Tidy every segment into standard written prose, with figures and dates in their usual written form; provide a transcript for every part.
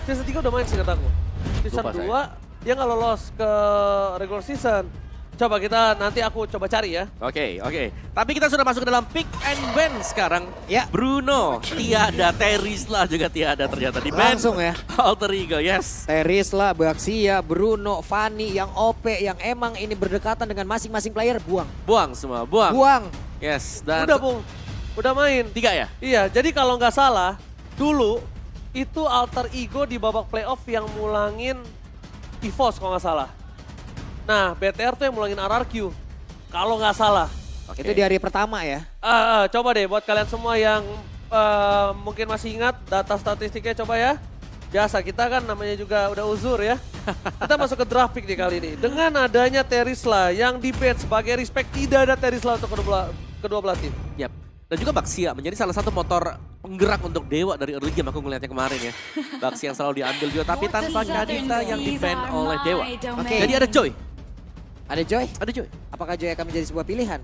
Season 3 udah main singkat aku. Season Lupa 2 dia nggak lolos ke regular season. Coba kita nanti aku coba cari ya. Oke. Tapi kita sudah masuk ke dalam pick and ban sekarang. Ya. Bruno, tiada, Terisla juga tiada ternyata di ban. Langsung ya. Alter Ego, yes. Terisla, Baxia, Bruno, Fanny yang OP yang emang ini berdekatan dengan masing-masing player buang. Buang semua, buang. Buang. Yes, dan Udah Bung, udah main. 3 ya? Iya, jadi kalau nggak salah dulu itu Alter Ego di babak playoff yang mulangin EVOS kalau nggak salah. Nah, BTR tuh yang mulangin RRQ. Kalau nggak salah. Oke. Itu di hari pertama ya. Coba deh buat kalian semua yang mungkin masih ingat data statistiknya coba ya. Biasa kita kan namanya juga udah uzur ya. Kita masuk ke draft pick nih kali ini. Dengan adanya Terisla yang di-ban sebagai respect, tidak ada Terisla untuk kedua belah tim. Yap. Dan juga Baxia menjadi salah satu motor penggerak untuk Dewa dari early game aku ngeliatnya kemarin ya. Baxia yang selalu diambil juga tapi tanpa Kadita yang di-ban oleh Dewa. Oke. Jadi ada Joy. Ada Joy? Ada Joy. Apakah Joy akan menjadi sebuah pilihan?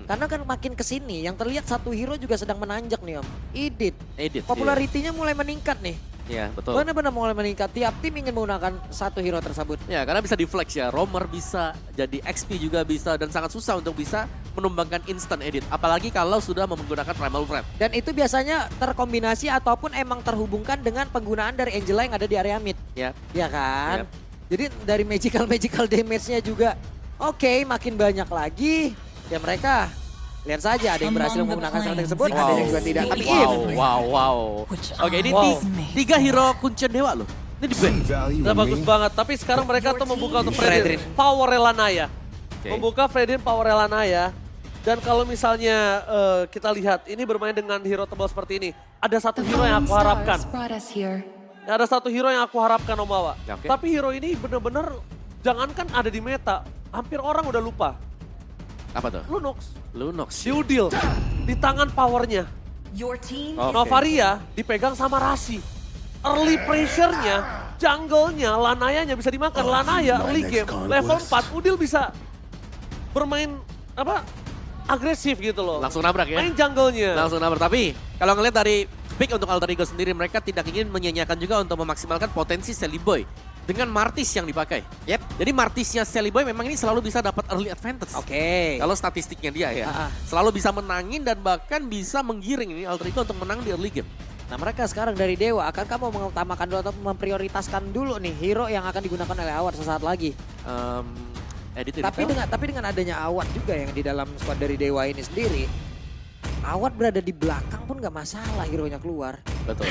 Karena kan makin kesini yang terlihat satu hero juga sedang menanjak nih Om. Edit. Edit. Popularitinya mulai meningkat nih. Iya, betul. Benar-benar mulai meningkat. Tiap tim ingin menggunakan satu hero tersebut. Ya, karena bisa di-flex ya. Roamer bisa, jadi XP juga bisa, dan sangat susah untuk bisa menumbangkan instant edit. Apalagi kalau sudah menggunakan Primal Friend. Dan itu biasanya terkombinasi ataupun emang terhubungkan dengan penggunaan dari Angela yang ada di area mid. Ya, Ya kan? Yep. Jadi dari magical damage-nya juga oke, makin banyak lagi. Ya mereka lihat saja ada yang berhasil menggunakan strategi tersebut, ada yang juga tidak. Tapi wow. Oke, ini 3 hero kuncian Dewa loh. Ini di ban. Udah bagus banget. Tapi sekarang mereka tuh membuka untuk Fredrin. Power Elanaya. Oke. Membuka Fredrin Power Elanaya. Dan kalau misalnya kita lihat ini bermain dengan hero tebal seperti ini. Ada satu hero yang aku harapkan. Ada satu hero yang aku harapkan Om Wawa. Ya, oke. Tapi hero ini bener-bener jangankan ada di meta. Hampir orang udah lupa. Apa tuh? Lunox. Diudil. Di tangan powernya. Oke. Novaria dipegang sama Rasi. Early pressure-nya, jungle-nya, Lanayanya bisa dimakan. Lanaya early game, level 4, Udil bisa bermain agresif gitu loh. Langsung nabrak ya? Main jungle-nya. Langsung nabrak. Tapi kalau ngeliat dari pick untuk Alter Ego sendiri, mereka tidak ingin menyanyiakan juga untuk memaksimalkan potensi Sally Boy dengan Martis yang dipakai. Yep. Jadi Martisnya Sally Boy memang ini selalu bisa dapat early advantage. Oke. Kalau statistiknya dia ya, selalu bisa menangin dan bahkan bisa menggiring ini Alter Ego untuk menang di early game. Nah mereka sekarang dari Dewa, akankah mau mengutamakan dulu atau memprioritaskan dulu nih hero yang akan digunakan oleh Awad sesaat lagi? Edit Tapi dengan adanya Awad juga yang di dalam squad dari Dewa ini sendiri, Awad berada di belakang pun gak masalah hero-nya keluar. betul.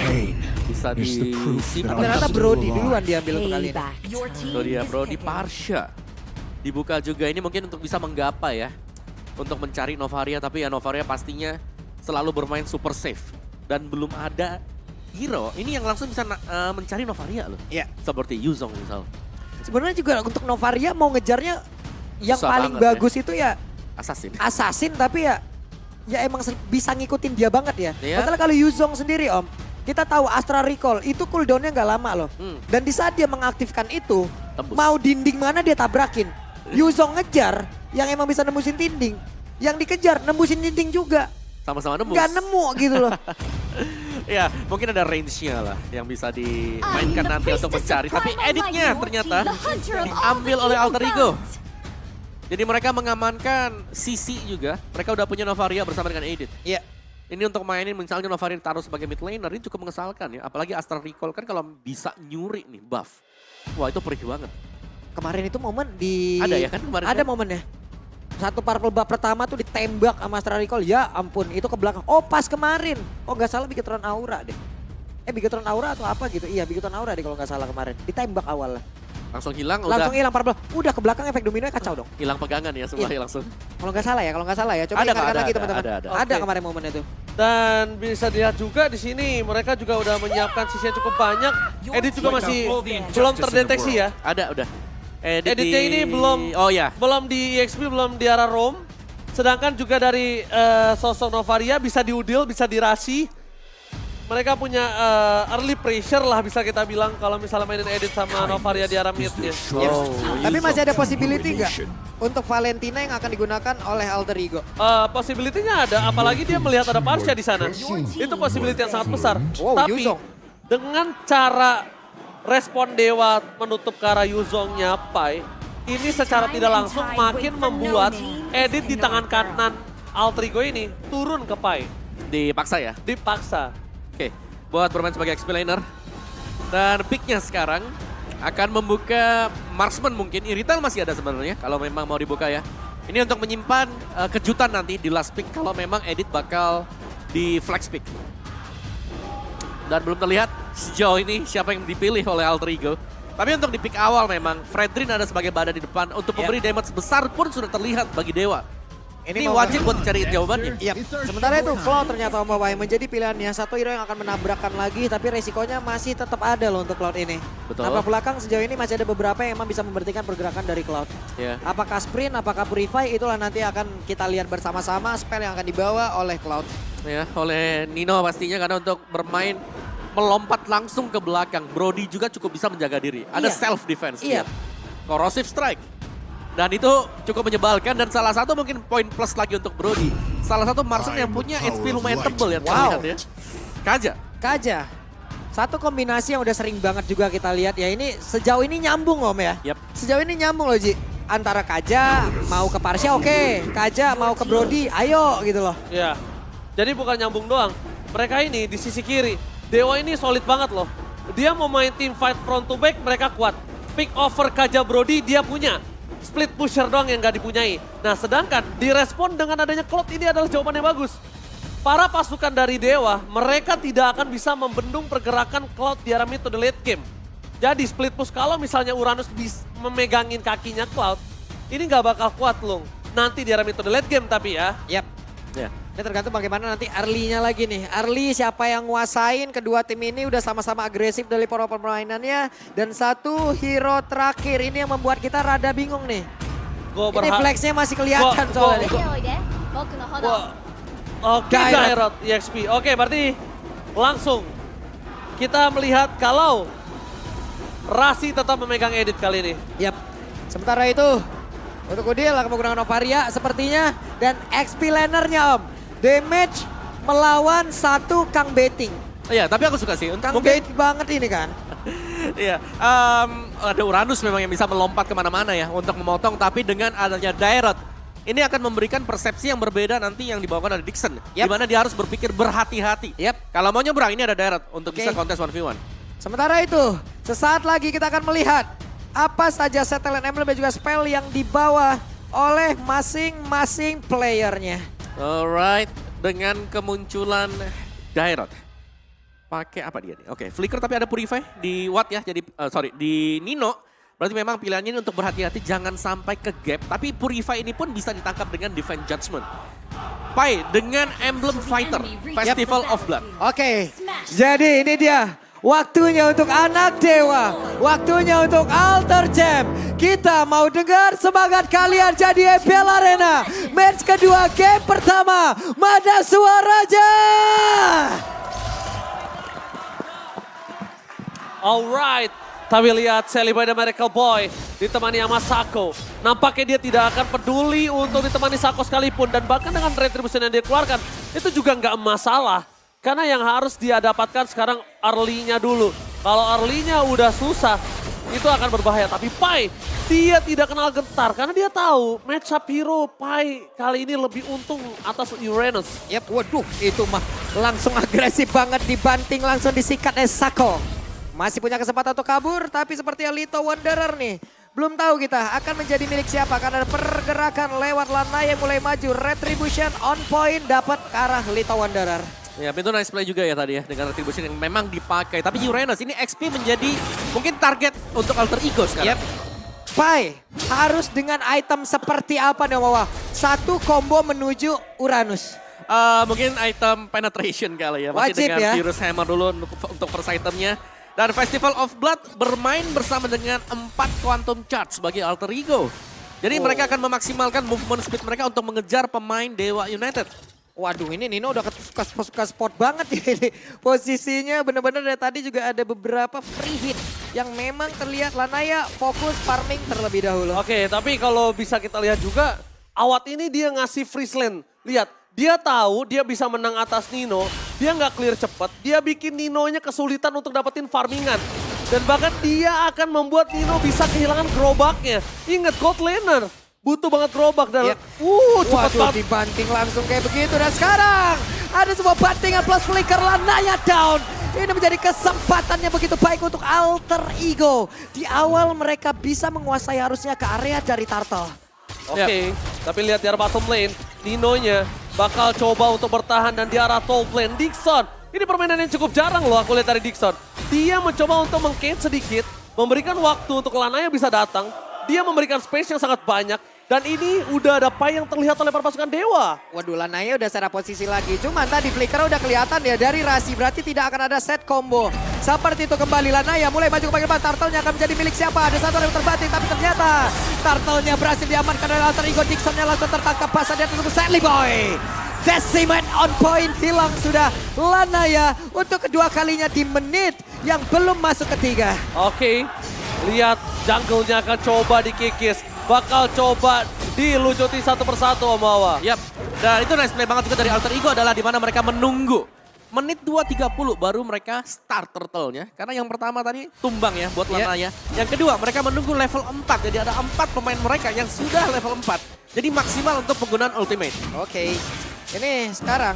Bisa disimpan. Ternyata Brody duluan diambil untuk kali ini. Itu dia Brody Parsha. Dibuka juga ini mungkin untuk bisa menggapai ya. Untuk mencari Novaria, tapi ya Novaria pastinya selalu bermain super safe. Dan belum ada hero ini yang langsung bisa mencari Novaria loh. Iya. Seperti Yuzong misal. Sebenarnya juga untuk Novaria mau ngejarnya yang Susah paling banget bagus itu ya Assassin. Assassin, tapi ya emang bisa ngikutin dia banget ya. Iya. Masalah kalau Yuzong sendiri Om, kita tahu Astra Recall itu cooldownnya nggak lama loh. Dan di saat dia mengaktifkan itu, Tembus. mau dinding mana dia tabrakin. Yuzong ngejar yang emang bisa nembusin dinding. Yang dikejar nembusin dinding juga. Sama-sama nembus. Nggak nemu gitu loh. Ya, mungkin ada range-nya lah yang bisa dimainkan nanti untuk mencari. Tapi editnya ternyata diambil oleh Alter Ego. Jadi mereka mengamankan CC juga. Mereka udah punya Novaria bersama dengan Edit. Iya. Ini untuk mainin misalnya Novaria ditaruh sebagai mid laner ini cukup mengesalkan ya. Apalagi Astral Recall kan kalau bisa nyuri nih buff. Wah itu perih banget. Kemarin itu momen di... Ada ya kan kemarin? Ada kan? momennya. Satu purple buff pertama tuh ditembak sama Astra Recall. Ya ampun, itu ke belakang. Oh pas kemarin. Oh nggak salah Bigetron Aura deh. Bigetron Aura atau apa gitu. Iya Bigetron Aura deh kalau nggak salah kemarin. Ditembak awalnya. Langsung hilang, Langsung hilang purple. Udah ke belakang efek dominonya kacau dong. hilang pegangan ya semua Iya. langsung. Kalau nggak salah ya. Coba Ada, ingatkan ada, lagi teman-teman. ada. Ada Oke. kemarin momennya tuh. Dan bisa dilihat juga di sini mereka juga udah menyiapkan sisi yang cukup banyak. Edit juga masih belum terdeteksi ya. Ada udah. Editnya ini belum Oh ya. belum di EXP, belum di arah Rome. Sedangkan juga dari sosok Novaria bisa diudil, bisa dirasi. Mereka punya early pressure lah bisa kita bilang kalau misalnya mainin Edit sama Novaria di arah midnya. Tapi masih ada possibility nggak untuk Valentina yang akan digunakan oleh Alter Ego? Possibility-nya ada, apalagi dia melihat ada Parsha di sana. Itu possibility yang sangat besar. Wow, Tapi Yuzong. dengan cara respon Dewa menutup ke arah Yuzongnya Pai, ini secara tidak langsung makin membuat edit di tangan kanan Altrigo ini turun ke Pai. Dipaksa ya. Dipaksa. Oke, buat bermain sebagai XP laner. Dan picknya sekarang akan membuka marksman mungkin. Irrital masih ada sebenarnya kalau memang mau dibuka ya. Ini untuk menyimpan kejutan nanti di last pick kalau memang edit bakal di flex pick. Dan belum terlihat sejauh ini siapa yang dipilih oleh Altrigo. Tapi untuk di pick awal memang Fredrin ada sebagai badan di depan. Untuk memberi damage besar pun sudah terlihat bagi Dewa. Ini wajib buat cari jawabannya. Iya. Sementara itu Cloud ternyata Om Babai menjadi pilihannya. Satu hero yang akan menabrakkan lagi tapi resikonya masih tetap ada loh untuk Cloud ini. Betul. Nampak belakang sejauh ini masih ada beberapa yang emang bisa memberhentikan pergerakan dari Cloud. Ya. Apakah sprint, apakah purify, itulah nanti akan kita lihat bersama-sama spell yang akan dibawa oleh Cloud. Ya, oleh Nino pastinya karena untuk bermain melompat langsung ke belakang. Brody juga cukup bisa menjaga diri. Ada Iya. self defense. Iya. Corrosive strike. Dan itu cukup menyebalkan dan salah satu mungkin poin plus lagi untuk Brody. Salah satu Marsen yang punya HP lumayan tebel ya terlihat ya. Kaja. Kaja. Satu kombinasi yang udah sering banget juga kita lihat ya, ini sejauh ini nyambung Om ya. Yap. Sejauh ini nyambung loh Ji. Antara Kaja mau ke Parsha oke, Kaja mau ke Brody ayo gitu loh. Ya. Jadi bukan nyambung doang. Mereka ini di sisi kiri. Dewa ini solid banget loh. Dia mau main team fight front to back, mereka kuat. Pick over Kaja Brody dia punya. Split pusher doang yang gak dipunyai. Nah sedangkan direspon dengan adanya Cloud ini adalah jawaban yang bagus. Para pasukan dari Dewa, mereka tidak akan bisa membendung pergerakan Cloud di arah mid to the late game. Jadi split push kalau misalnya Uranus bisa memegangin kakinya Cloud, ini gak bakal kuat loh. Nanti di arah mid to the late game tapi ya. Yap. Ya. Ini tergantung bagaimana nanti early-nya lagi nih. Early siapa yang nguasain, kedua tim ini udah sama-sama agresif dari pola permainannya. Dan satu hero terakhir ini yang membuat kita rada bingung nih. Ini flexnya masih kelihatan soalnya. Oke, Dairot EXP. Oke, berarti langsung kita melihat kalau Rasi tetap memegang edit kali ini. Yap. Sementara itu untuk Udil akan menggunakan Novaria sepertinya. Dan XP lanernya Om. Damage melawan satu Kang Betting. Iya, tapi aku suka sih. Kang Mungkin Betting banget ini kan. iya, ada Uranus memang yang bisa melompat kemana-mana ya untuk memotong. Tapi dengan adanya Dairot, ini akan memberikan persepsi yang berbeda nanti yang dibawakan oleh Dixon. Yap. Di mana dia harus berpikir berhati-hati. Yap. Kalau mau nyebrang ini ada Dairot untuk Oke. bisa kontes 1v1. Sementara itu, sesaat lagi kita akan melihat apa saja setelan emblem dan juga spell yang dibawa oleh masing-masing playernya. Alright, dengan kemunculan Dairot. Pakai apa dia nih? Oke, Flicker tapi ada Purify di Watt ya. Jadi, di Nino. Berarti memang pilihannya ini untuk berhati-hati jangan sampai ke gap. Tapi Purify ini pun bisa ditangkap dengan Divine Judgment. Pai dengan Emblem Fighter, Festival of Blood. Oke, jadi ini dia. Waktunya untuk anak dewa. Waktunya untuk Alter Jam. Kita mau dengar semangat kalian jadi EPL Arena. Match kedua game pertama. Mana suaranya? Alright, tapi lihat Sally by the Miracle Boy ditemani sama Sako. Nampaknya dia tidak akan peduli untuk ditemani Sako sekalipun. Dan bahkan dengan retribution yang dia keluarkan, itu juga nggak masalah. Karena yang harus dia dapatkan sekarang early-nya dulu. Kalau early-nya udah susah, itu akan berbahaya. Tapi Pai, dia tidak kenal gentar. Karena dia tahu match up hero Pai kali ini lebih untung atas Uranus. Yap, waduh itu mah langsung agresif banget dibanting langsung disikat Sako. Masih punya kesempatan untuk kabur tapi seperti Lito Wanderer nih. Belum tahu kita akan menjadi milik siapa karena ada pergerakan lewat Lana yang mulai maju. Retribution on point dapat ke arah Lito Wanderer. Ya, itu nice play juga ya tadi ya dengan Retribution yang memang dipakai. Tapi Uranus ini XP menjadi mungkin target untuk Alter Ego sekarang. Yep. Pai, harus dengan item seperti apa nih Wawa? Satu combo menuju Uranus. Mungkin item penetration kali ya. Masih Wajib dengan ya. Virus Hammer dulu untuk first itemnya. Dan Festival of Blood bermain bersama dengan 4 Quantum Charge bagi Alter Ego. Jadi mereka akan memaksimalkan movement speed mereka untuk mengejar pemain Dewa United. Waduh ini Nino udah suka spot banget ya ini. Posisinya bener-bener dari tadi juga ada beberapa free hit. Yang memang terlihat Lanaya fokus farming terlebih dahulu. Oke, tapi kalau bisa kita lihat juga, Awat ini dia ngasih freeze lane. Lihat, dia tahu dia bisa menang atas Nino, dia nggak clear cepet, dia bikin Ninonya kesulitan untuk dapetin farmingan. Dan bahkan dia akan membuat Nino bisa kehilangan gerobaknya. Ingat, gold laner butuh banget gerobak dan Yep. cepat Waduh, banget. dibanting langsung kayak begitu. Dan sekarang ada sebuah bantingan plus flicker, Lanaya down. Ini menjadi kesempatannya begitu baik untuk Alter Ego. Di awal mereka bisa menguasai harusnya ke area dari Turtle. Oke, tapi lihat di arah bottom lane, Ninonya bakal coba untuk bertahan dan di arah top lane, Dixon. Ini permainan yang cukup jarang loh aku lihat dari Dixon. Dia mencoba untuk meng-cage sedikit, memberikan waktu untuk Lanaya bisa datang. Dia memberikan space yang sangat banyak. Dan ini udah ada Pai yang terlihat oleh para pasukan Dewa. Waduh, Lanaya udah secara posisi lagi. Cuman tadi flicker udah kelihatan ya dari Rasi. Berarti tidak akan ada set combo. Seperti itu kembali Lanaya mulai maju ke bagian depan. Turtle-nya akan menjadi milik siapa? Ada satu orang yang terbanting. Tapi ternyata Turtle-nya berhasil diamankan oleh Alter Ego. Dixon-nya langsung tertangkap. Pasal dia untuk Sadly Boy. Decimate on point. Hilang sudah Lanaya untuk kedua kalinya di menit yang belum masuk ketiga. Oke, lihat jungle-nya akan coba dikikis. Bakal coba dilucuti satu persatu Om Wawa. Yap, dan itu nice play banget juga dari Alter Ego adalah di mana mereka menunggu. Menit 2.30 baru mereka start turtle-nya. Karena yang pertama tadi tumbang ya buat Lanaya. Yang kedua mereka menunggu level 4. Jadi ada 4 pemain mereka yang sudah level 4. Jadi maksimal untuk penggunaan ultimate. Oke, ini sekarang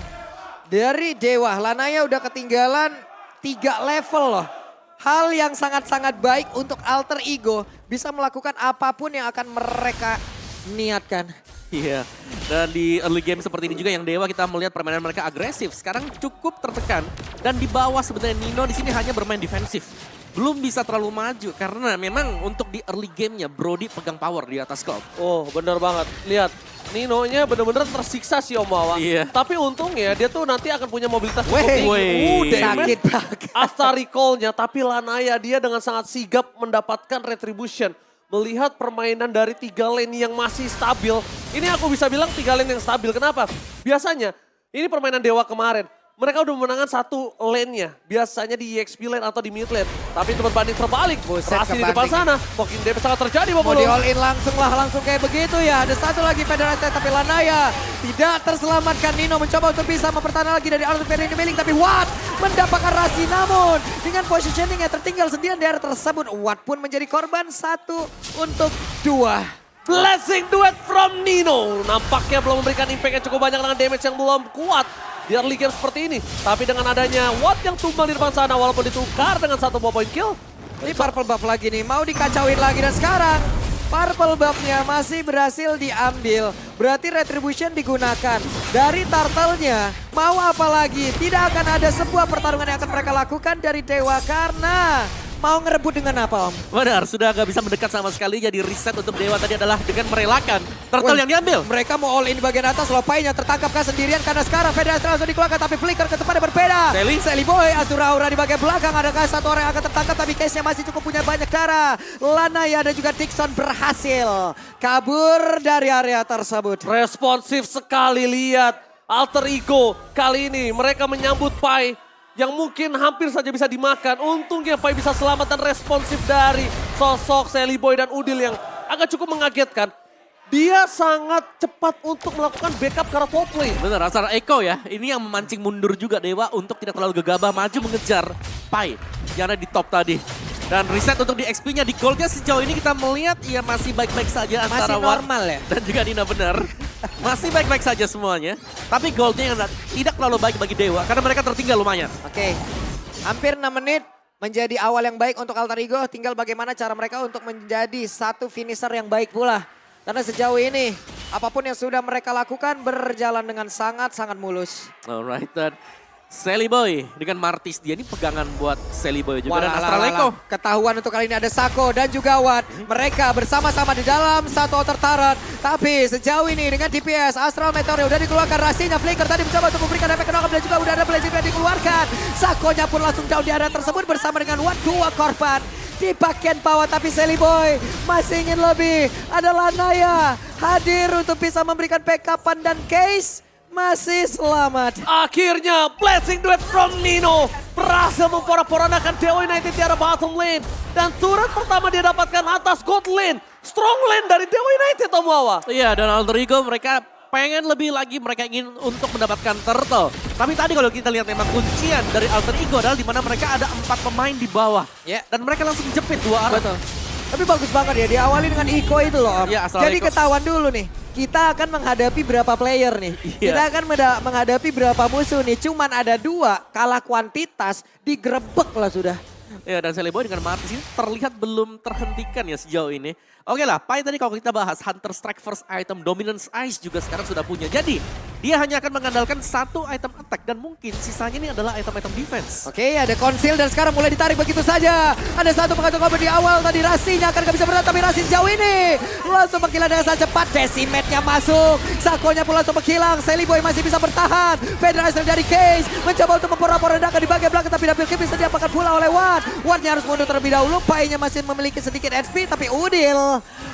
dari Dewa, Lanaya udah ketinggalan 3 level loh. Hal yang sangat-sangat baik untuk Alter Ego bisa melakukan apapun yang akan mereka niatkan. Iya, dan di early game seperti ini juga yang Dewa kita melihat permainan mereka agresif. Sekarang cukup tertekan dan di bawah sebenarnya Nino di sini hanya bermain defensif. Belum bisa terlalu maju karena memang untuk di early gamenya Brody pegang power di atas Cloud. Oh, bener banget. Lihat, Ninonya bener-bener tersiksa sih Om Wawa. Iya. Tapi untungnya dia tuh nanti akan punya mobilitas cukup Wey, tinggi. damage. sakit banget. Asta recall-nya, tapi Lanaya dia dengan sangat sigap mendapatkan retribution. Melihat permainan dari 3 lane yang masih stabil. Ini aku bisa bilang 3 lane yang stabil. Kenapa? Biasanya, ini permainan Dewa kemarin. Mereka udah memenangkan satu lane-nya. Biasanya di EXP lane atau di mid lane. Tapi itu berbanding terbalik. Buset, Rasi di depan kebanting. sana. Mungkin damage sangat terjadi. Mau di all in langsung kayak begitu ya. Ada satu lagi Federasi tapi Lanaya tidak terselamatkan. Nino mencoba untuk bisa mempertahankan lagi dari Arthur Ferdinand Miling. Tapi Watt mendapatkan Rasi namun dengan positioning yang tertinggal sendirian di area tersebut. Watt pun menjadi korban 1 untuk 2. Blessing duet from Nino. Nampaknya belum memberikan impact yang cukup banyak dengan damage yang belum kuat di early game seperti ini. Tapi dengan adanya Watt yang tumbang di depan sana walaupun ditukar dengan 1 point kill. Ini purple buff lagi nih, mau dikacauin lagi dan sekarang purple buff-nya masih berhasil diambil. Berarti retribution digunakan. Dari turtle-nya, mau apa lagi? Tidak akan ada sebuah pertarungan yang akan mereka lakukan dari Dewa karena mau ngerebut dengan apa Om? Benar, sudah gak bisa mendekat sama sekali. Jadi reset untuk Dewa tadi adalah dengan merelakan turtle Wih, yang diambil. Mereka mau all in di bagian atas, Lopainya tertangkapkah sendirian karena sekarang Federasi langsung dikeluarkan tapi flicker ke tempatnya berbeda. Sally Boy, Azura Aura di bagian belakang, adakah satu orang yang akan tertangkap tapi case-nya masih cukup punya banyak darah. Lanaya dan juga Dixon berhasil kabur dari area tersebut. Responsif sekali lihat Alter Ego. Kali ini mereka menyambut Pai yang mungkin hampir saja bisa dimakan. Untungnya Pai bisa selamat dan responsif dari sosok Sally Boy dan Udil yang agak cukup mengagetkan. Dia sangat cepat untuk melakukan backup ke arah top lane. Bener, Azara Echo ya. Ini yang memancing mundur juga Dewa untuk tidak terlalu gegabah maju mengejar Pai yang ada di top tadi. Dan reset untuk di XP-nya, di gold-nya sejauh ini kita melihat ya masih baik-baik saja antara Masih Watt normal ya? dan juga Nina benar. Masih baik-baik saja semuanya. Tapi gold-nya yang tidak terlalu baik bagi Dewa karena mereka tertinggal lumayan. Oke, hampir 6 menit menjadi awal yang baik untuk Alter Ego. Tinggal bagaimana cara mereka untuk menjadi satu finisher yang baik pula. Karena sejauh ini apapun yang sudah mereka lakukan berjalan dengan sangat-sangat mulus. Alright, dan Sally Boy dengan Martis dia ini pegangan buat Sally Boy juga. Dan Walah, Astral Echo. ketahuan untuk kali ini ada Sako dan juga Watt. Mereka bersama-sama di dalam satu outer turret. Tapi sejauh ini dengan DPS Astral Meteor udah dikeluarkan. Rasinya Flicker tadi mencoba untuk memberikan efek knock dan juga udah ada Blazing yang dikeluarkan. Sakonya pun langsung jauh di area tersebut bersama dengan Watt. 2 korban di bagian bawah tapi Sally Boy masih ingin lebih. Ada Lanaya hadir untuk bisa memberikan backupan dan Case masih selamat. Akhirnya blessing duet from Nino berhasil memporak-porandakan Dewa United di arah bottom lane. Dan turret pertama dia dapatkan atas gold lane. Strong lane dari Dewa United Om Wawa. Iya, dan Alter Ego mereka pengen lebih lagi, mereka ingin untuk mendapatkan turtle. Tapi tadi kalau kita lihat memang kuncian dari Alter Ego adalah di mana mereka ada 4 pemain di bawah. Ya. Dan mereka langsung jepit 2 arah. Betul. Tapi bagus banget ya, diawali dengan Iko itu loh Om. Iya, asal Jadi Iko. ketahuan dulu nih, kita akan menghadapi berapa player nih. Iya. Kita akan menghadapi berapa musuh nih. Cuman ada 2, kalah kuantitas, digerebek lah sudah. Ya, dan Celeboy dengan Martis ini terlihat belum terhentikan ya sejauh ini. Oke lah, Pai tadi kalau kita bahas Hunter Strike first item, Dominance Ice juga sekarang sudah punya. Jadi, dia hanya akan mengandalkan 1 item attack dan mungkin sisanya ini adalah item-item defense. Oke, ada konsil dan sekarang mulai ditarik begitu saja. Ada 1 pengatur combo di awal tadi, Rasinya akan gak bisa bertahan, tapi Rasi sejauh ini langsung menghilang dengan sangat cepat. Decimate-nya masuk, Sakonya pun langsung menghilang. Celeboy masih bisa bertahan. Federation dari Case mencoba untuk memporak-porandakan di bagian belakang, tapi Double Kill bisa diapakan pula oleh Watt. Wattnya harus mundur terlebih dahulu, Pai-nya masih memiliki sedikit HP, tapi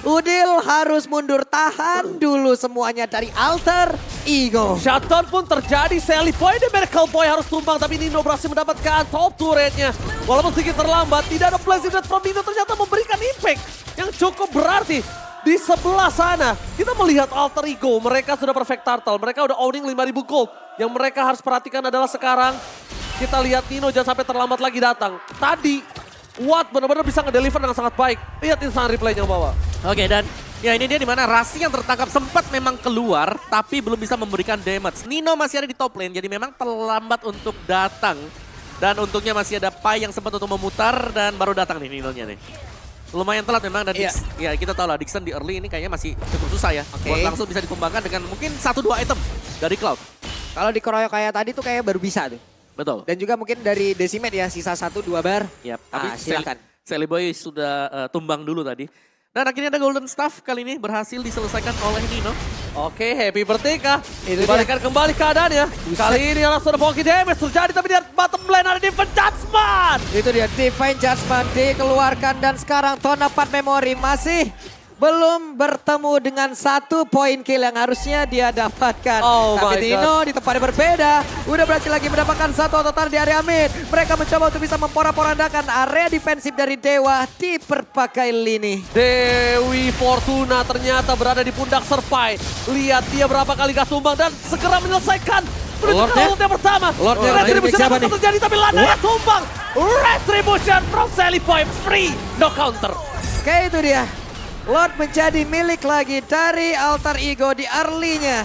Udil harus mundur, tahan dulu semuanya dari Alter Ego. Shutdown pun terjadi, Celeboy dan Miracle Boy harus tumbang, tapi Nino berhasil mendapatkan top turretnya. Walaupun sedikit terlambat, tidak ada blessing dari from Nino ternyata memberikan impact yang cukup berarti. Di sebelah sana, kita melihat Alter Ego, mereka sudah perfect turtle, mereka udah owning 5.000 gold. Yang mereka harus perhatikan adalah sekarang, kita lihat Nino jangan sampai terlambat lagi datang. Tadi, Watt benar-benar bisa ngedeliver dengan sangat baik. Lihat instant replay yang bawa. Oke, dan ya ini dia di mana Rasi yang tertangkap sempat memang keluar tapi belum bisa memberikan damage. Nino masih ada di top lane jadi memang terlambat untuk datang. Dan untungnya masih ada Pai yang sempat untuk memutar dan baru datang nih Nino-nya nih. Lumayan telat memang dan ya kita tahu lah Dixon di early ini kayaknya masih cukup susah ya. Oke. Buat langsung bisa ditumbangkan dengan mungkin 1-2 item dari Cloud. Kalau dikeroyok kayak tadi tuh kayak baru bisa tuh. Betul. Dan juga mungkin dari Decimate ya, sisa 1-2 bar. Yap, tapi Silakan. Celeboy sudah tumbang dulu tadi. Dan akhirnya ada Golden Staff kali ini berhasil diselesaikan oleh Nino. Oke, happy birthday kah? Itu Dibalikan kembali keadaannya. Kali ini langsung ada Bonky damage terjadi, tapi di bottom lane ada Divine Judgment. Itu dia, Divine Judgment dikeluarkan dan sekarang Tonapad Memory masih belum bertemu dengan 1 poin kill yang harusnya dia dapatkan. Oh Tapi my Dino di tempat yang berbeda, udah berhasil lagi mendapatkan 1 ototan di area mid. Mereka mencoba untuk bisa memporak-porandakan area defensif dari Dewa di berbagai lini. Dewi Fortuna ternyata berada di pundak Serpai. Lihat dia berapa kali gak tumbang dan segera menyelesaikan. Lordnya? Lordnya pertama. Lordnya Retribution siapa akan nih? terjadi tapi landanya tumbang. Retribution from Celeboy free. No counter. Oke, itu dia. Lord menjadi milik lagi dari Alter Ego di early-nya.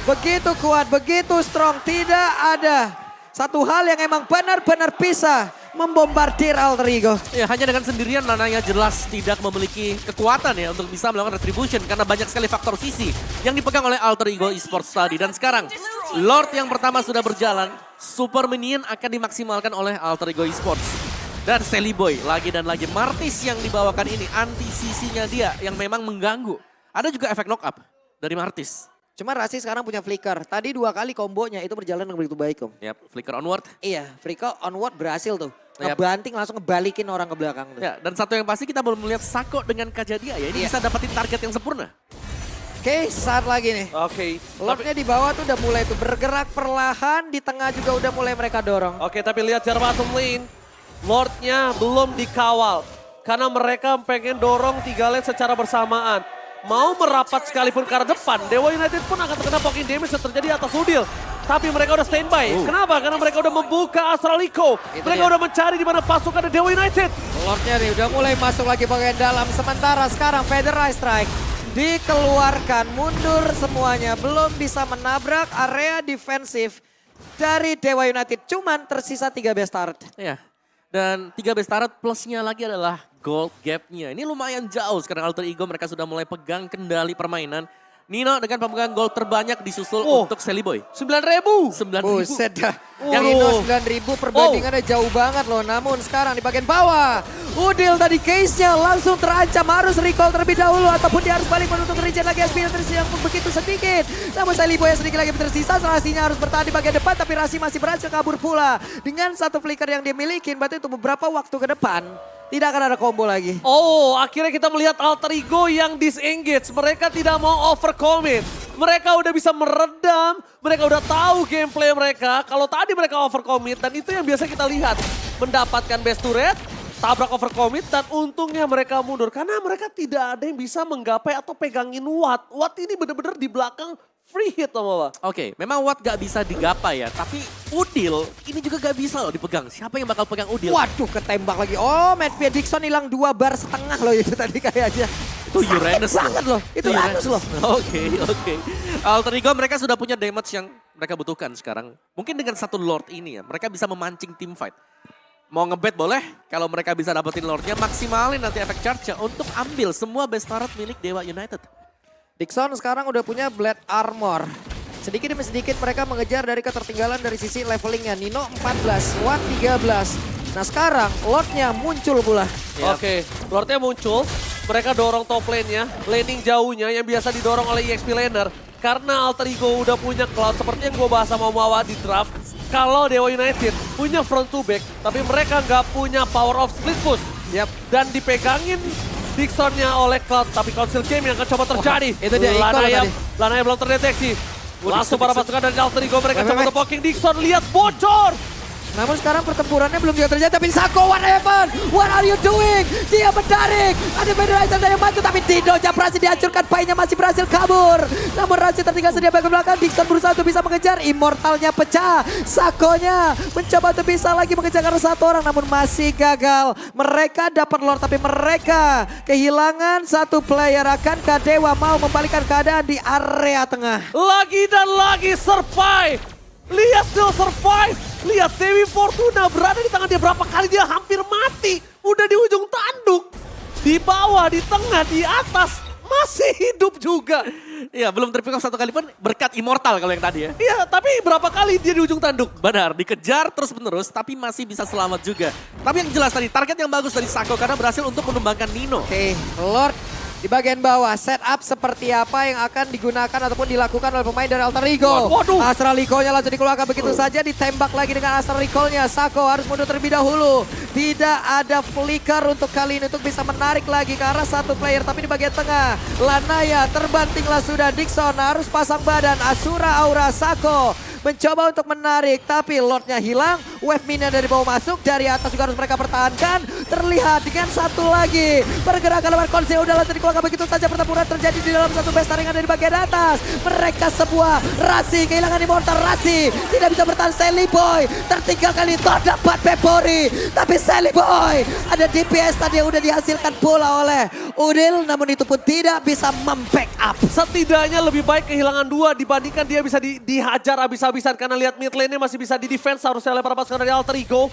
Begitu kuat, begitu strong. Tidak ada satu hal yang emang benar-benar bisa membombardir Alter Ego. Ya hanya dengan sendirian Nananya jelas tidak memiliki kekuatan ya untuk bisa melakukan retribution karena banyak sekali faktor sisi yang dipegang oleh Alter Ego Esports tadi. Dan sekarang Lord yang pertama sudah berjalan, Super Minion akan dimaksimalkan oleh Alter Ego Esports. Dan Celeboy lagi dan lagi, Martis yang dibawakan ini anti sisinya dia yang memang mengganggu. Ada juga efek knock up dari Martis. Cuma Rasi sekarang punya flicker. Tadi 2 kali kombonya itu berjalan dengan begitu baik Om. Yap, flicker onward. Iya, flicker onward berhasil tuh. Yap. Ngebanting langsung ngebalikin orang ke belakang tuh. Ya, dan satu yang pasti kita belum melihat Sako dengan Kajadia ya. Ini Iya. bisa dapetin target yang sempurna. Oke, saat lagi nih. Oke. Lordnya di bawah tuh udah mulai tuh bergerak perlahan. Di tengah juga udah mulai mereka dorong. Oke, tapi lihat jarak bottom lane. Lordnya belum dikawal. Karena mereka pengen dorong 3 lane secara bersamaan. Mau merapat sekalipun ke arah depan, Dewa United pun akan terkena poking damage yang terjadi atas Udil. Tapi mereka udah standby. Kenapa? Karena mereka udah membuka Astral Echo. Mereka dia. udah mencari di mana pasukan Dewa United. Lordnya nih udah mulai masuk lagi bagian dalam. Sementara sekarang Federal Strike dikeluarkan, mundur semuanya. Belum bisa menabrak area defensif dari Dewa United. Cuman tersisa 3 best start. Ya. Dan 3 best turret plusnya lagi adalah gold gapnya. Ini lumayan jauh sekarang Alter Ego mereka sudah mulai pegang kendali permainan. Nino dengan pemegang gol terbanyak disusul untuk Celeboy. 9.000. 9.000. Buset dah. Yang Nino itu. 9.000 perbandingannya jauh banget loh. Namun sekarang di bagian bawah. Udil tadi case-nya langsung terancam. Harus recall terlebih dahulu. Ataupun dia harus balik menuntut regen lagi. SP yang tersisa pun begitu sedikit. Namun Celeboy yang sedikit lagi tersisa. Rasinya harus bertahan di bagian depan. Tapi Rasi masih berhasil kabur pula. Dengan 1 flicker yang dia miliki. Berarti untuk beberapa waktu ke depan. Tidak akan ada combo lagi. Oh, akhirnya kita melihat Alter Ego yang disengage. Mereka tidak mau overcommit. Mereka udah bisa meredam, mereka udah tahu gameplay mereka. Kalau tadi mereka overcommit dan itu yang biasa kita lihat. Mendapatkan best turret, tabrak overcommit dan untungnya mereka mundur. Karena mereka tidak ada yang bisa menggapai atau pegangin Watt. Watt ini benar-benar di belakang free hit Om Baba. Oke, memang Watt gak bisa digapai ya, tapi Udil ini juga gak bisa loh dipegang. Siapa yang bakal pegang Udil? Waduh, ketembak lagi. Oh, Matt Dixon hilang 2 bar setengah loh itu tadi kayaknya. Itu Uranus banget loh. Itu Uranus loh. Oke. Alter Ego mereka sudah punya damage yang mereka butuhkan sekarang. Mungkin dengan satu Lord ini ya, mereka bisa memancing team fight. Mau ngebet boleh, kalau mereka bisa dapetin Lordnya, maksimalin nanti efek charge untuk ambil semua best turret milik Dewa United. Dixon sekarang udah punya Blade Armor. Sedikit demi sedikit mereka mengejar dari ketertinggalan dari sisi levelingnya. Nino 14, Watt 13. Nah sekarang Lordnya muncul pula. Yap. Oke, Lordnya muncul. Mereka dorong top lane-nya, laning jauhnya yang biasa didorong oleh EXP laner. Karena Alter Ego udah punya Cloud seperti yang gue bahas sama Mawa di draft. Kalau Dewa United punya front to back, tapi mereka nggak punya power of split push. Yap. Dan dipegangin Dixonnya oleh Cloud, tapi Council Game yang akan coba terjadi. Itu dia Iko Lanaya, tadi. Lanaya belum terdeteksi. Langsung para Dixon. pasukan dari Alter Ego mereka Wait, coba wait. nge-poking Dixon, lihat bocor. Namun sekarang pertempurannya belum juga terjadi. Tapi Sako, what happened? What are you doing? Dia mendarik. Ada Federation dari maju. Tapi Dino berhasil dihancurkan. Painya masih berhasil kabur. Namun Razi tertinggal sedia bagian belakang. Dixon berusaha untuk bisa mengejar. Immortalnya pecah. Sakonya mencoba untuk bisa lagi mengejar karena satu orang. Namun masih gagal. Mereka dapat Lord. Tapi mereka kehilangan satu player. Akankah Dewa mau membalikan keadaan di area tengah? Lagi dan lagi survive. Lihat still survive. Lihat Dewi Fortuna berada di tangan dia, berapa kali dia hampir mati. Udah di ujung tanduk. Di bawah, di tengah, di atas. Masih hidup juga. Iya, belum terpick up satu kali pun berkat immortal kalau yang tadi ya. Iya, tapi berapa kali dia di ujung tanduk? Benar, dikejar terus menerus tapi masih bisa selamat juga. Tapi yang jelas tadi, target yang bagus dari Sako karena berhasil untuk menumbangkan Nino. Oke, Lord di bagian bawah, setup seperti apa yang akan digunakan ataupun dilakukan oleh pemain dari Alter Ego. Waduh. Astral Recall-nya langsung dikeluarkan begitu saja, ditembak lagi dengan Astral Recall-nya. Sako harus mundur terlebih dahulu. Tidak ada flicker untuk kali ini untuk bisa menarik lagi ke arah satu player. Tapi di bagian tengah, Lanaya terbantinglah sudah. Dixon harus pasang badan. Asura Aura Sako mencoba untuk menarik, tapi Lordnya hilang. Wave minion dari bawah masuk, dari atas juga harus mereka pertahankan. Terlihat dengan satu lagi pergerakan lawan Konse udah langsung dikeluarkan begitu saja. Pertempuran terjadi di dalam satu base taringan dari bagian atas. Mereka sebuah Rasi kehilangan immortal. Rasi tidak bisa bertahan. Sally Boy tertinggal kali itu dapat Pepori, tapi Sally Boy ada DPS tadi yang udah dihasilkan pula oleh Udil, namun itu pun tidak bisa membackup. Setidaknya lebih baik kehilangan 2 dibandingkan dia bisa dihajar habis-habisan. Karena lihat mid lane-nya masih bisa di-defense harusnya oleh para pasukan dari Alter Ego.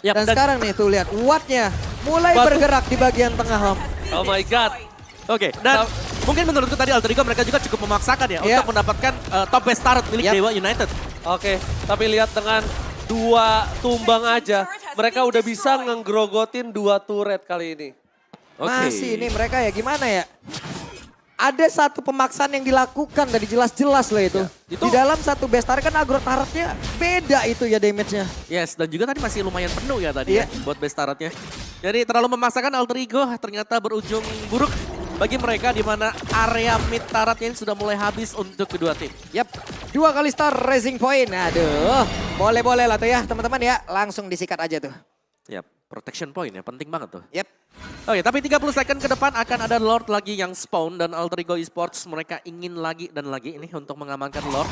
Yap, Dan sekarang nih tuh lihat Wattnya mulai Batu. bergerak di bagian tengah, Om. Oh my god. Oke, dan mungkin menurutku tadi Alter Ego mereka juga cukup memaksakan ya Iya. untuk mendapatkan top best turret milik Yap. Dewa United. Oke, tapi lihat dengan 2 tumbang aja, mereka udah bisa ngegrogotin 2 turret kali ini. Oke. Masih ini mereka ya gimana ya? Ada satu pemaksaan yang dilakukan dari jelas-jelas loh itu. Ya, itu- Di dalam satu base turret kan agro turretnya beda itu ya damage-nya. Yes, dan juga tadi masih lumayan penuh ya tadi ya Iya. buat best turretnya. Jadi terlalu memaksakan Alter Ego ternyata berujung buruk bagi mereka di mana area mid turretnya sudah mulai habis untuk kedua tim. Yap, 2 kali star racing point. Aduh, boleh-boleh lah tuh ya teman-teman ya. Langsung disikat aja tuh. Yap, protection point ya penting banget tuh. Yap. Oke, tapi 30 second ke depan akan ada Lord lagi yang spawn dan Alter Ego Esports mereka ingin lagi dan lagi ini untuk mengamankan Lord.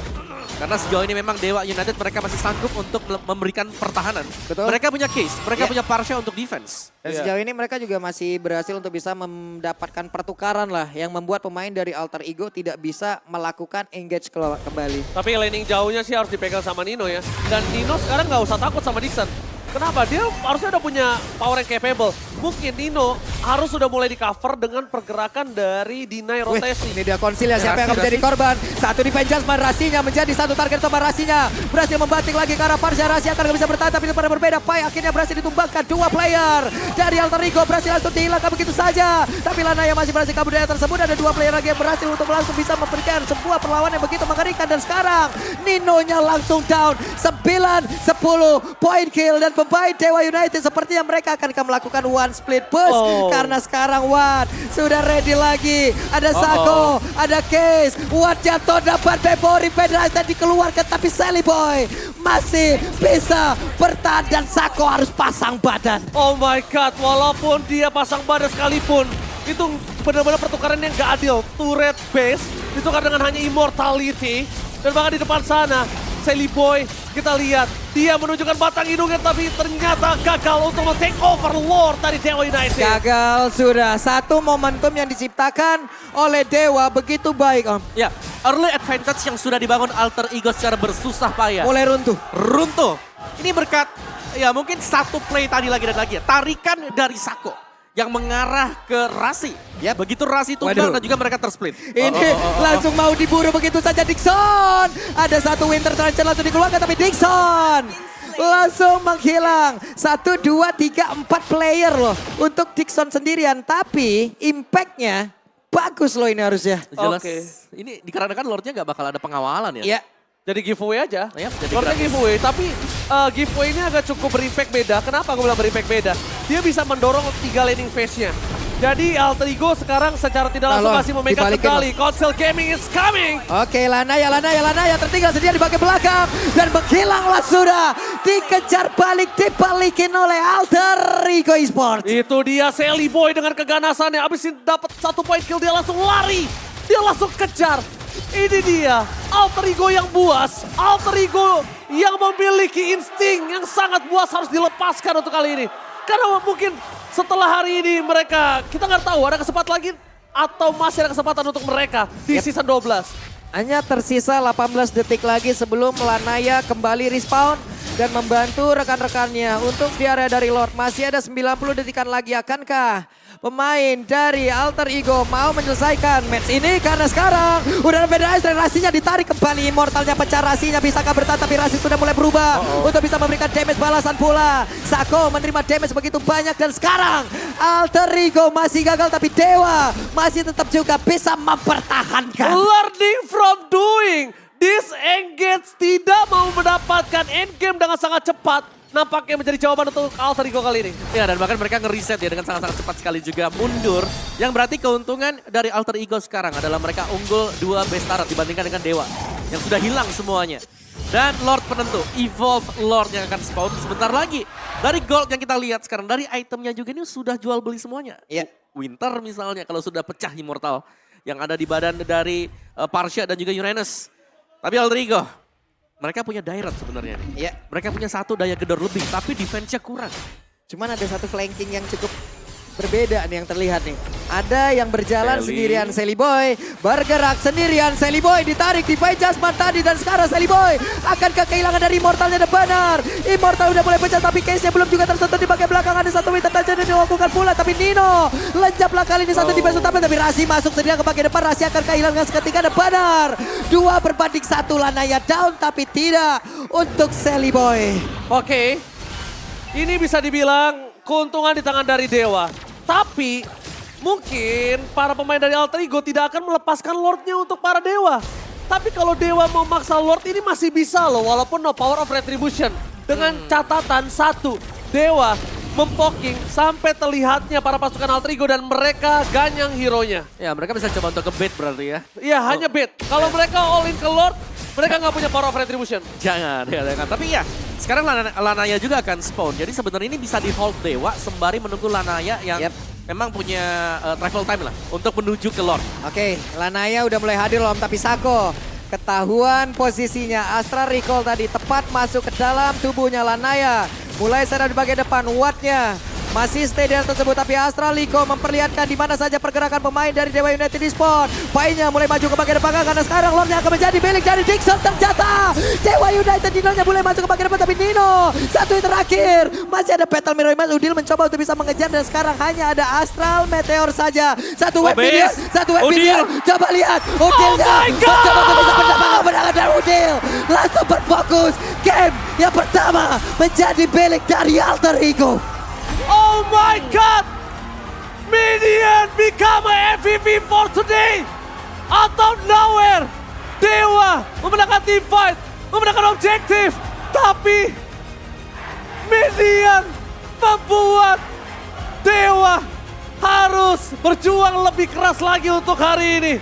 Karena sejauh ini memang Dewa United mereka masih sanggup untuk memberikan pertahanan. Betul. Mereka punya case, mereka Iya. punya Parsha untuk defense. Dan Iya. sejauh ini mereka juga masih berhasil untuk bisa mendapatkan pertukaran lah. Yang membuat pemain dari Alter Ego tidak bisa melakukan engage kembali. Tapi laning jauhnya sih harus dipegang sama Nino ya. Dan Nino sekarang nggak usah takut sama Dixon. Kenapa? Dia harusnya udah punya power yang capable. Mungkin Nino harus sudah mulai di cover dengan pergerakan dari deny Wih, rotasi. ini dia konsil ya, siapa yang akan Rasi, menjadi korban. Satu di Jasman, Rasinya menjadi satu target utama. Rasinya berhasil membanting lagi ke arah Parsha. Rasi akan nggak bisa bertahan tapi itu pada berbeda. Pai akhirnya berhasil ditumbangkan 2 player dari Alter Ego. Berhasil langsung dihilangkan begitu saja. Tapi Lanaya masih berhasil kabur dari tersebut. Ada 2 player lagi yang berhasil untuk langsung bisa memberikan sebuah perlawanan yang begitu mengerikan. Dan sekarang Ninonya langsung down. 9-10 point kill. Dan pemain Dewa United sepertinya mereka akan melakukan one split push. Oh. Karena sekarang Watt sudah ready lagi. Ada Sako, ada Case. Watt jatuh dapat Pepori. Federation dikeluarkan tapi Sally Boy masih bisa bertahan. Dan Sako harus pasang badan. Oh my god, walaupun dia pasang badan sekalipun, itu benar-benar pertukaran yang gak adil. Turret base ditukar dengan hanya immortality. Dan bahkan di depan sana, Sally Boy kita lihat dia menunjukkan batang hidungnya tapi ternyata gagal untuk men-take over Lord dari Dewa United. Gagal sudah. Satu momentum yang diciptakan oleh Dewa begitu baik Om. Ya, early advantage yang sudah dibangun Alter Ego secara bersusah payah. Mulai runtuh. Runtuh. Ini berkat, ya mungkin satu play tadi lagi dan lagi ya. Tarikan dari Sako yang mengarah ke Rasi. Yap. Begitu Rasi tumbang Waduh. dan juga mereka tersplit. Ini langsung mau diburu begitu saja Dixon. Ada satu Winter Trencher langsung dikeluarkan tapi Dixon langsung menghilang. 1, 2, 3, 4 player loh untuk Dixon sendirian. Tapi impactnya bagus loh ini harusnya. Jelas, Oke. ini dikarenakan Lordnya nggak bakal ada pengawalan ya. Iya. Jadi giveaway aja. Yap, jadi Lordnya gratis. giveaway, tapi giveaway ini agak cukup berimpact beda. Kenapa aku bilang berimpact beda? Dia bisa mendorong 3 laning phase-nya. Jadi Alter Ego sekarang secara tidak langsung Lord, masih memegang dibalikin, kendali. Console Gaming is coming. Oke, Lanaya tertinggal sendiri di bagian belakang. Dan menghilanglah sudah. Dikejar balik, dibalikin oleh Alter Ego Esports. Itu dia Sally Boy dengan keganasannya. Abis ini dapat 1 point kill, dia langsung lari. Dia langsung kejar. Ini dia, Alter Ego yang buas. Alter Ego yang memiliki insting yang sangat buas harus dilepaskan untuk kali ini. Karena mungkin setelah hari ini mereka, kita nggak tahu ada kesempatan lagi atau masih ada kesempatan untuk mereka di season 12. Hanya tersisa 18 detik lagi sebelum Lanaya kembali respawn dan membantu rekan-rekannya untuk di area dari Lord. Masih ada 90 detikan lagi. Akankah pemain dari Alter Ego mau menyelesaikan match ini? Karena sekarang udah ada beda dan Rasinya ditarik kembali. Immortalnya pecah, Rasinya bisakah bertahan tapi Rasi sudah mulai berubah untuk bisa memberikan damage balasan pula. Sako menerima damage begitu banyak dan sekarang Alter Ego masih gagal tapi Dewa masih tetap juga bisa mempertahankan. Learning from doing. Disengage tidak mau mendapatkan endgame dengan sangat cepat. Nampaknya menjadi jawaban untuk Alter Ego kali ini. Ya, dan bahkan mereka nge-reset ya dengan sangat-sangat cepat sekali juga mundur. Yang berarti keuntungan dari Alter Ego sekarang adalah mereka unggul 2 best turret dibandingkan dengan Dewa. Yang sudah hilang semuanya. Dan Lord penentu, Evolve Lord yang akan spawn sebentar lagi. Dari gold yang kita lihat sekarang, dari itemnya juga ini sudah jual beli semuanya. Iya. Winter misalnya kalau sudah pecah Immortal yang ada di badan dari Partia dan juga Uranus. Tapi Alter Ego, mereka punya direct sebenarnya nih. Iya. Mereka punya 1 daya gedor lebih, tapi defense-nya kurang. Cuman ada satu flanking yang cukup berbeda nih yang terlihat nih. Ada yang berjalan Sally. sendirian Sally Boy. Bergerak sendirian Sally Boy. Ditarik di Jasman tadi dan sekarang Sally Boy. Akankah kehilangan dari Immortalnya benar? Immortal udah mulai pecah tapi case-nya belum juga tersentuh di bagian belakang. Ada satu winter touch yang dilakukan pula. Tapi Nino lenyaplah kali ini satu di base utama. Tapi Rasi masuk sendiri ke bagian depan. Rasi akan kehilangan seketika dan benar. 2 berbanding 1 Lanaya down tapi tidak untuk Sally Boy. Oke, ini bisa dibilang keuntungan di tangan dari Dewa. Tapi mungkin para pemain dari Alter Ego tidak akan melepaskan Lordnya untuk para Dewa. Tapi kalau Dewa mau maksa Lord ini masih bisa loh, walaupun no power of retribution. Dengan catatan 1, Dewa mempoking sampai terlihatnya para pasukan Alter Ego dan mereka ganyang hero-nya. Ya, mereka bisa coba untuk ke-bait berarti ya. Iya, hanya bait. Kalau mereka all in ke Lord, mereka nggak punya power of retribution. Jangan, jangan. Tapi ya, sekarang Lanaya juga akan spawn. Jadi sebenarnya ini bisa di hold Dewa sembari menunggu Lanaya yang Yep. memang punya travel time lah untuk menuju ke Lord. Oke, Lanaya udah mulai hadir loh, tapi Sako ketahuan posisinya. Astra Recall tadi tepat masuk ke dalam tubuhnya Lanaya. Mulai sadar di bagian depan, Wattnya masih stay di area tersebut, tapi Astra Liko memperlihatkan di mana saja pergerakan pemain dari Dewa United di spawn. Painnya mulai maju ke bagian depan karena sekarang Lordnya akan menjadi milik dari Dixon. Ternyata Dewa United Nino-nya mulai masuk ke bagian depan, tapi Nino satu yang terakhir. Masih ada Battle Mirror Image, Udil mencoba untuk bisa mengejar dan sekarang hanya ada Astral Meteor saja. Satu web Obes. minion, satu web Udil. minion. Coba lihat, Udilnya Oh my God. mencoba untuk bisa mendapat dari Udil. Langsung berfokus, game yang pertama menjadi milik dari Alter Ego. Oh my God! Minion become a MVP for today! Out of nowhere! Dewa memenangkan team fight, memenangkan objektif, tapi Minion membuat Dewa harus berjuang lebih keras lagi untuk hari ini.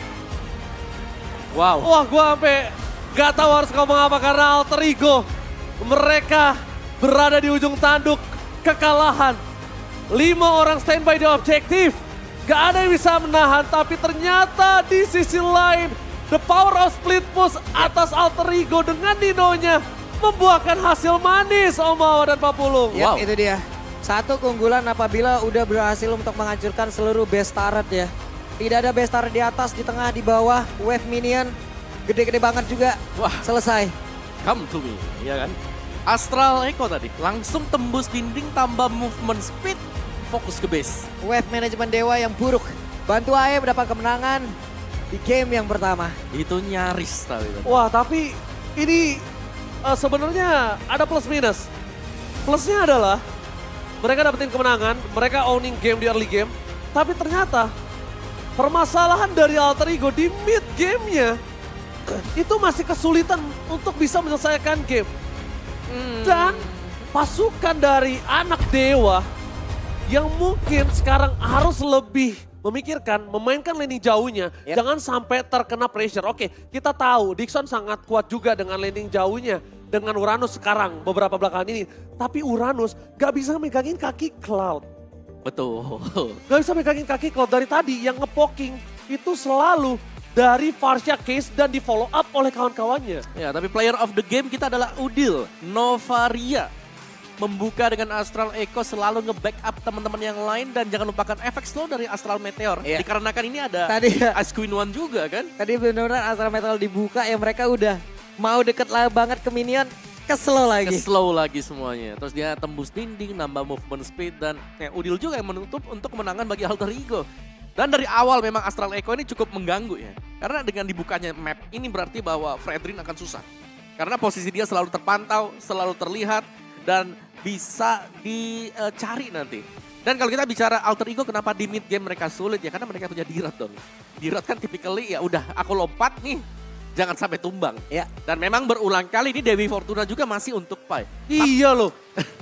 Wow. Wah, gua sampai gak tahu harus ngomong apa karena Alter Ego mereka berada di ujung tanduk kekalahan. 5 orang standby di objektif. Gak ada yang bisa menahan, tapi ternyata di sisi lain The power of split push atas Alter Ego dengan Ninonya membuahkan hasil manis Om Wawa dan Pak Pulung. Ya, Wow. itu dia. Satu keunggulan apabila udah berhasil untuk menghancurkan seluruh base turret ya. Tidak ada base turret di atas, di tengah, di bawah. Wave minion gede-gede banget juga. Wah. Selesai. Come to me, ya kan? Astral Echo tadi langsung tembus dinding tambah movement speed, fokus ke base. Wave manajemen Dewa yang buruk. Bantu AE mendapat kemenangan di game yang pertama. Itu nyaris tapi. Wah tapi ini sebenarnya ada plus minus. Plusnya adalah mereka dapetin kemenangan, mereka owning game di early game. Tapi ternyata permasalahan dari Alter Ego di mid gamenya itu masih kesulitan untuk bisa menyelesaikan game. Dan pasukan dari anak dewa yang mungkin sekarang harus lebih memikirkan, memainkan landing jauhnya. Yep. Jangan sampai terkena pressure. Oke, kita tahu Dixon sangat kuat juga dengan landing jauhnya. Dengan Uranus sekarang beberapa belakangan ini. Tapi Uranus gak bisa megangin kaki Cloud. Betul. Gak bisa megangin kaki Cloud. Dari tadi yang ngepoking itu selalu dari Varsha Case dan di follow up oleh kawan-kawannya. Ya, tapi player of the game kita adalah Udil, Novaria. Membuka dengan Astral Echo selalu nge-backup teman-teman yang lain dan jangan lupakan efek slow dari Astral Meteor. Iya. Dikarenakan ini ada Tadi Ice Queen One juga kan. Tadi benar-benar Astral Metal dibuka ya mereka udah mau deket lah banget ke minion. Kesel lagi. Slow lagi semuanya. Terus dia tembus dinding, nambah movement speed dan Udil juga yang menutup untuk kemenangan bagi Alter Ego. Dan dari awal memang Astral Echo ini cukup mengganggu ya. Karena dengan dibukanya map ini berarti bahwa Fredrin akan susah. Karena posisi dia selalu terpantau, selalu terlihat dan bisa dicari nanti. Dan kalau kita bicara Alter Ego kenapa di mid game mereka sulit ya karena mereka punya Dirat dong. Dirat kan typically ya udah aku lompat nih, jangan sampai tumbang. Ya. Dan memang berulang kali ini Dewi Fortuna juga masih untuk Pai. Iya loh,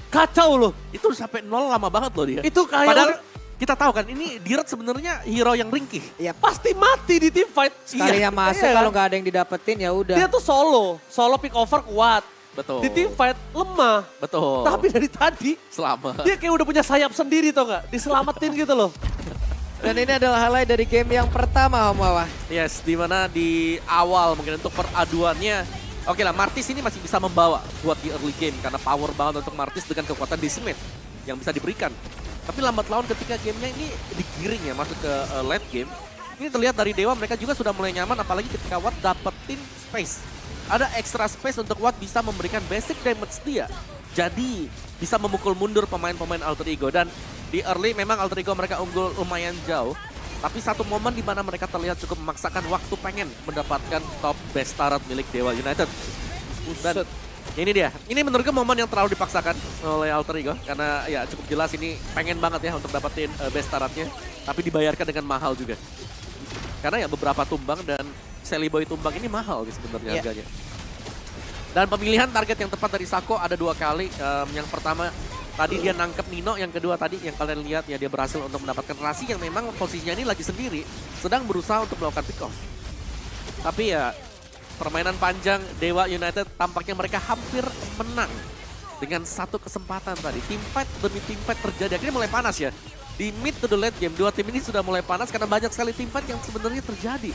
kacau loh. Itu sampai 0 lama banget loh dia. Itu kayak Padahal udah- kita tahu kan ini Dirat sebenarnya hero yang ringkih. Ya pasti mati di team fight. sekalinya masuk Iya kan? kalau nggak ada yang didapetin ya udah. Dia tuh solo pick over kuat. Betul. Di team fight lemah. Betul. Tapi dari tadi Selamat. dia kayak udah punya sayap sendiri tau gak? Diselamatin gitu loh. Dan ini adalah highlight dari game yang pertama Om Wawa. Yes, di mana di awal mungkin untuk peraduannya. Oke lah, Martis ini masih bisa membawa buat di early game. Karena power banget untuk Martis dengan kekuatan Decimate yang bisa diberikan. Tapi lambat laun ketika gamenya ini digiring ya masuk ke late game. Ini terlihat dari Dewa mereka juga sudah mulai nyaman apalagi ketika Watt dapetin space. Ada extra space untuk Watt bisa memberikan basic damage dia. Jadi bisa memukul mundur pemain-pemain Alter Ego. Dan di early memang Alter Ego mereka unggul lumayan jauh. Tapi satu momen di mana mereka terlihat cukup memaksakan waktu pengen mendapatkan top best turret milik Dewa United. Dan ini dia. Ini menurutku momen yang terlalu dipaksakan oleh Alter Ego. Karena ya cukup jelas ini pengen banget ya untuk dapetin best turretnya. Tapi dibayarkan dengan mahal juga. Karena ya beberapa tumbang dan Sally Boy tumbang ini mahal sebenarnya harganya. Dan pemilihan target yang tepat dari Sako ada 2 kali. Yang pertama tadi dia nangkep Nino, yang kedua tadi yang kalian lihat ya dia berhasil untuk mendapatkan Rasi yang memang posisinya ini lagi sendiri. Sedang berusaha untuk melakukan pick off. Tapi ya permainan panjang Dewa United tampaknya mereka hampir menang. Dengan satu kesempatan tadi. Team fight demi team fight terjadi. Akhirnya mulai panas ya. Di mid to the late game, 2 tim ini sudah mulai panas karena banyak sekali team fight yang sebenarnya terjadi.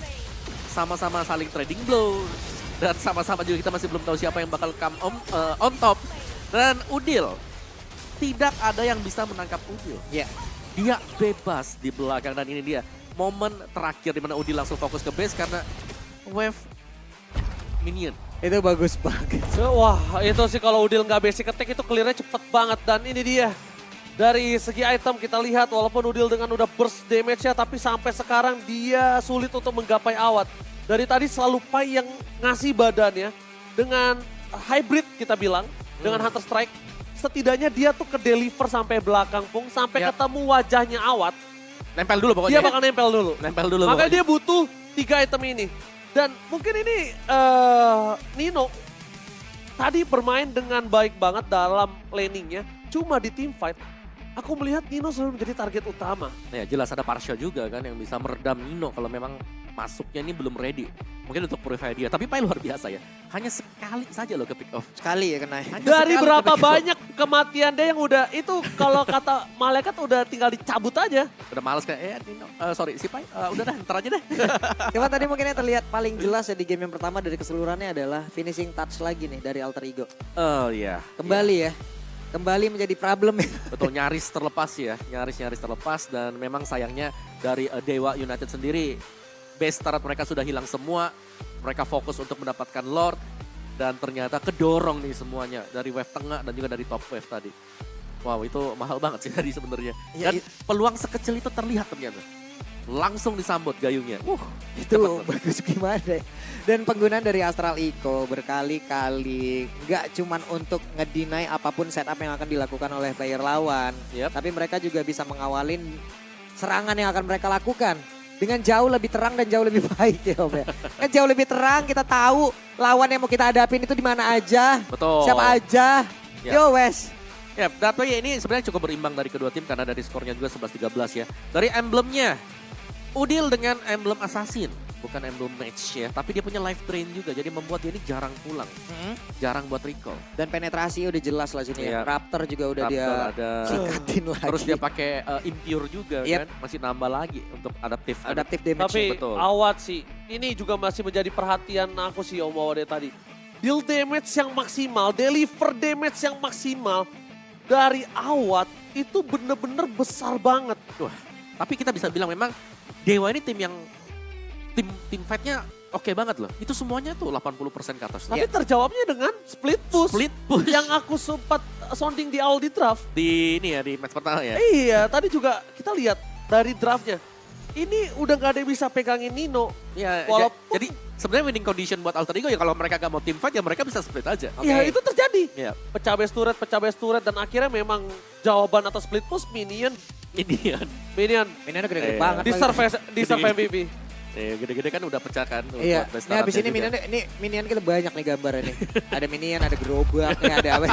Sama-sama saling trading blow. Dan sama-sama juga kita masih belum tahu siapa yang bakal come on top. Dan Udil, tidak ada yang bisa menangkap Udil. Ya. Dia bebas di belakang dan ini dia. Momen terakhir di mana Udil langsung fokus ke base karena wave minion. Itu bagus banget. Wah itu sih kalau Udil nggak basic attack itu clearnya cepet banget. Dan ini dia. Dari segi item kita lihat walaupun Udil dengan udah burst damage-nya tapi sampai sekarang dia sulit untuk menggapai Awat. Dari tadi selalu Pai yang ngasih badannya dengan hybrid kita bilang. Dengan Hunter Strike. Setidaknya dia tuh ke deliver sampai belakang Pung. Sampai Yap. ketemu wajahnya Awat. Nempel dulu pokoknya. Dia bakal nempel dulu. Nempel dulu Makanya pokoknya. dia butuh 3 item ini. Dan mungkin ini Nino tadi bermain dengan baik banget dalam laningnya. Cuma di team fight, aku melihat Nino selalu menjadi target utama. Ya jelas ada Parsha juga kan yang bisa meredam Nino kalau memang masuknya ini belum ready. Mungkin untuk purify dia. Tapi Pai luar biasa ya. Hanya sekali saja loh ke pick off. Sekali ya kena. Hanya Dari sekali berapa ke pick off. banyak kematian dia yang udah, itu kalau kata malaikat udah tinggal dicabut aja. Udah males kayak, sorry, si Pai, udah dah, ntar aja deh. Cuma tadi mungkin yang terlihat paling jelas ya di game yang pertama dari keseluruhannya adalah finishing touch lagi nih dari Alter Ego. Oh iya. Kembali ya. Kembali menjadi problem ya. Betul, nyaris terlepas ya. Nyaris terlepas dan memang sayangnya dari Dewa United sendiri, base turret mereka sudah hilang semua. Mereka fokus untuk mendapatkan Lord dan ternyata kedorong nih semuanya dari wave tengah dan juga dari top wave tadi. Wow, itu mahal banget sih tadi sebenarnya. Ya, Dan peluang sekecil itu terlihat ternyata. Langsung disambut gayungnya. Itu bagus gimana ya. Dan penggunaan dari Astral Eco berkali-kali nggak cuman untuk ngedinai apapun setup yang akan dilakukan oleh player lawan. Yep. Tapi mereka juga bisa mengawalin serangan yang akan mereka lakukan. Dengan jauh lebih terang dan jauh lebih baik ya Om ya. Kan jauh lebih terang, kita tahu lawan yang mau kita hadapin itu di mana aja. Betul. Siapa aja. Yep. Yo wes. Ya, that way ini sebenarnya cukup berimbang dari kedua tim karena dari skornya juga 11-13 ya. Dari emblemnya, Udil dengan emblem assassin, bukan emblem match ya, tapi dia punya life drain juga, jadi membuat dia ini jarang pulang, jarang buat recall. Dan penetrasi udah jelas lah sini ya. Iya. Raptor juga udah Raptor dia ada. sikatin lagi. Terus dia pakai impure juga Yep. kan, masih nambah lagi untuk adaptif. adaptive damage. Tapi betul. awat sih, ini juga masih menjadi perhatian aku sih Om Awade tadi. Deal damage yang maksimal, deliver damage yang maksimal dari awat itu bener-bener besar banget. Wah, tapi kita bisa bilang memang Dewa ini tim yang tim fight-nya oke banget loh. Itu semuanya tuh 80% ke atas. Tapi terjawabnya dengan split push. Split push. Yang aku sempat sounding di awal di draft. Di ini ya, di match pertama ya. Iya, tadi juga kita lihat dari draftnya. Ini udah gak ada yang bisa pegangin Nino. Ya, Walaupun- jadi sebenarnya winning condition buat Alter Ego ya kalau mereka gak mau team fight ya mereka bisa split aja. Iya, itu terjadi. Iya. Pecah base turret, dan akhirnya memang jawaban atas split push minion. Ini Minionnya gede-gede Iya. banget. Deserve MVP. gede-gede kan udah pecah kan. Iya, buat best ini habis startnya ini juga. minion kita banyak nih gambar ini. Ada minion, ada gerobak, nih ada apa.